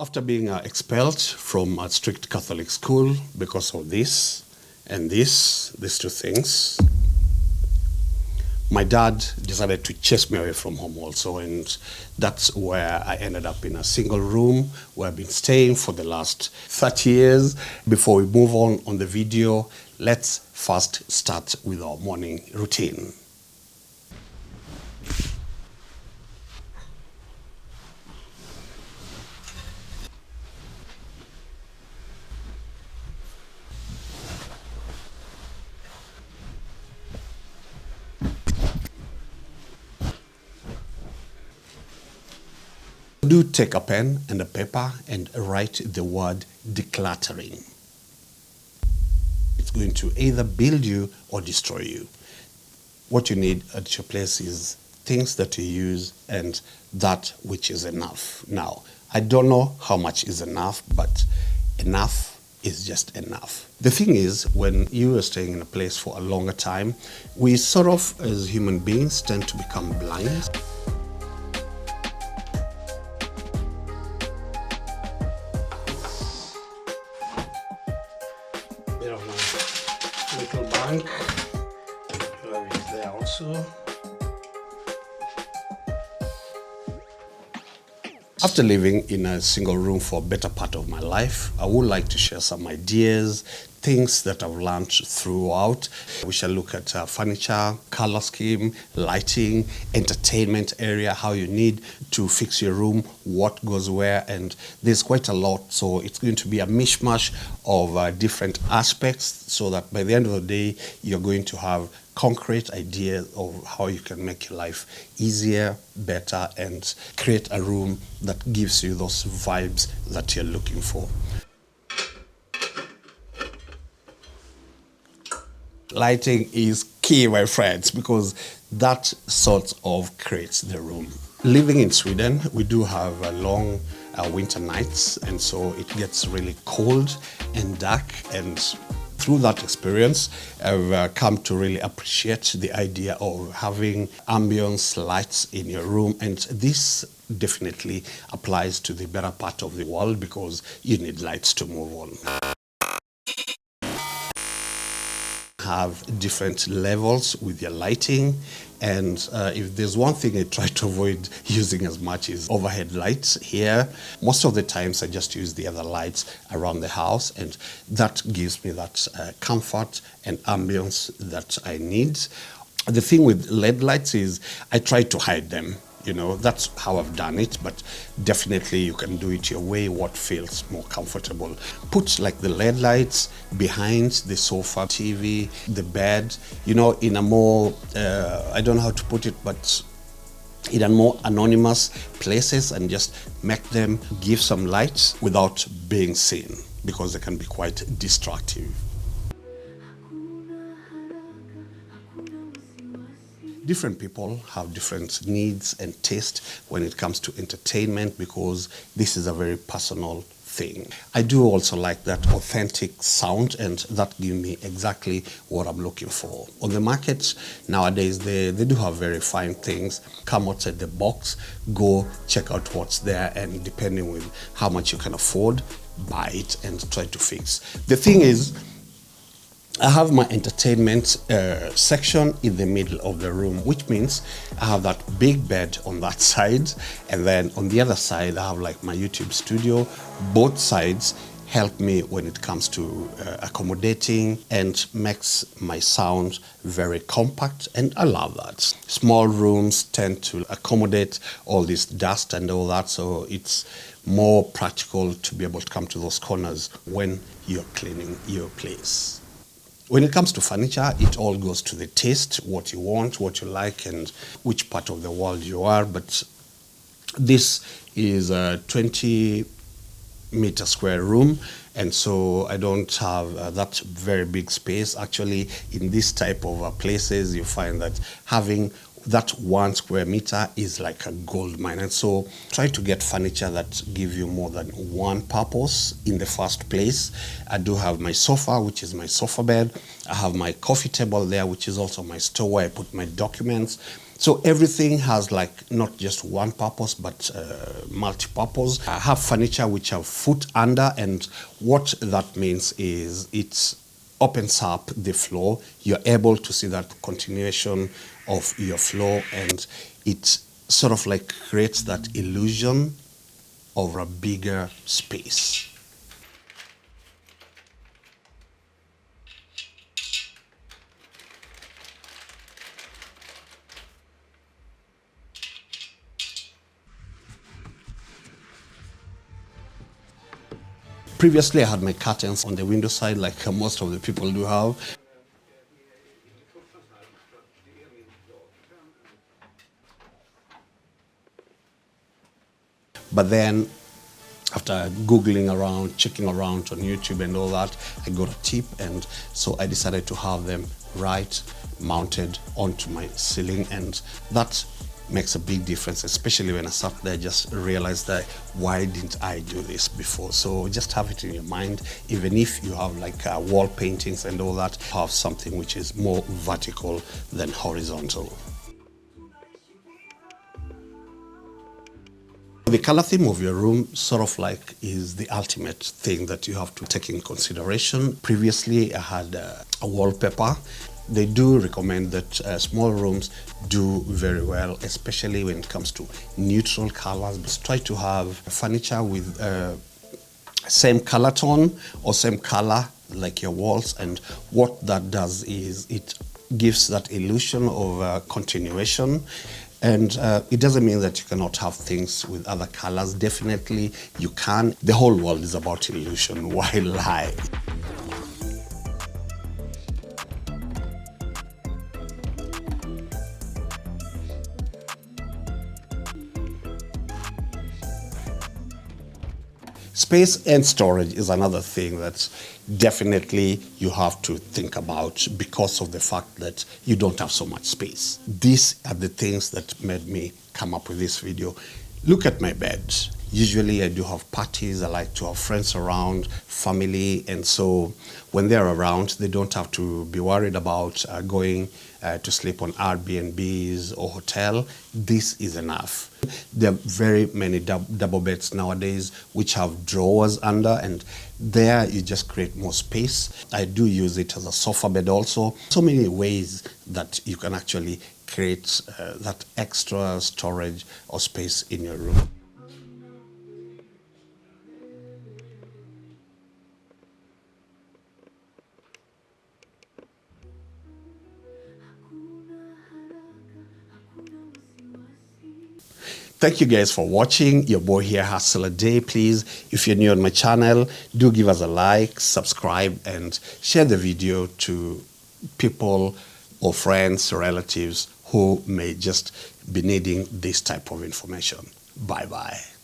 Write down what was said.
After being expelled from a strict Catholic school because of this and these two things, my dad decided to chase me away from home also, and that's where I ended up in a single room where I've been staying for the last 30 years. Before we move on the video, let's first start with our morning routine. Do take a pen and a paper and write the word decluttering. It's going to either build you or destroy you. What you need at your place is things that you use and that which is enough. Now, I don't know how much is enough, but enough is just enough. The thing is, when you are staying in a place for a longer time, we sort of, as human beings, tend to become blind. Bit of my little bank. Have it there also. After living in a single room for a better part of my life, I would like to share some ideas, things that I've learned throughout. We shall look at furniture, color scheme, lighting, entertainment area, how you need to fix your room, what goes where, and there's quite a lot. So it's going to be a mishmash of different aspects so that by the end of the day, you're going to have concrete ideas of how you can make your life easier, better, and create a room that gives you those vibes that you're looking for. Lighting is key, my friends, because that sort of creates the room. Living in Sweden, we do have long winter nights, and so it gets really cold and dark, and through that experience, I've come to really appreciate the idea of having ambience lights in your room, and this definitely applies to the better part of the world because you need lights to move on. Have different levels with your lighting, and if there's one thing I try to avoid using as much is overhead lights here. Most of the times I just use the other lights around the house, and that gives me that comfort and ambience that I need. The thing with LED lights is I try to hide them. You know, that's how I've done it, but definitely you can do it your way, what feels more comfortable. Put like the LED lights behind the sofa, TV, the bed, you know, in a more, I don't know how to put it, but in a more anonymous places, and just make them give some light without being seen, because they can be quite destructive. Different people have different needs and taste when it comes to entertainment, because this is a very personal thing. I do also like that authentic sound, and that gives me exactly what I'm looking for. On the market nowadays, they do have very fine things. Come outside the box, go check out what's there, and depending with how much you can afford, buy it and try to fix. The thing is, I have my entertainment section in the middle of the room, which means I have that big bed on that side, and then on the other side I have like my YouTube studio. Both sides help me when it comes to accommodating and makes my sound very compact, and I love that. Small rooms tend to accommodate all this dust and all that, so it's more practical to be able to come to those corners when you're cleaning your place. When it comes to furniture, it all goes to the taste, what you want, what you like, and which part of the world you are. But this is a 20-meter square room, and so I don't have that very big space. Actually, in this type of places, you find that having that 1 square meter is like a gold mine. And so try to get furniture that give you more than one purpose in the first place. I do have my sofa, which is my sofa bed. I have my coffee table there, which is also my store where I put my documents. So everything has like not just one purpose, but multi-purpose. I have furniture which have foot under, and what that means is it opens up the floor. You're able to see that continuation of your floor, and it sort of like creates that illusion of a bigger space. Previously, I had my curtains on the window side, like most of the people do have. But then, after Googling around, checking around on YouTube and all that, I got a tip, and so I decided to have them right mounted onto my ceiling, and that makes a big difference, especially when I sat there, just realized that why didn't I do this before? So just have it in your mind, even if you have like wall paintings and all that, have something which is more vertical than horizontal. The color theme of your room sort of like is the ultimate thing that you have to take in consideration. Previously, I had a wallpaper. They do recommend that small rooms do very well, especially when it comes to neutral colors. Just try to have furniture with same color tone or same color like your walls, and what that does is it gives that illusion of continuation. And it doesn't mean that you cannot have things with other colors. Definitely you can. The whole world is about illusion. Why lie? Space and storage is another thing that definitely you have to think about, because of the fact that you don't have so much space. These are the things that made me come up with this video. Look at my bed. Usually I do have parties, I like to have friends around, family, and so when they're around, they don't have to be worried about going to sleep on Airbnbs or hotel. This is enough. There are very many double beds nowadays which have drawers under, and there you just create more space. I do use it as a sofa bed also. So many ways that you can actually create that extra storage or space in your room. Thank you guys for watching. Your boy here, Hustle a Day. Please, if you're new on my channel, do give us a like, subscribe, and share the video to people or friends, relatives who may just be needing this type of information. Bye-bye.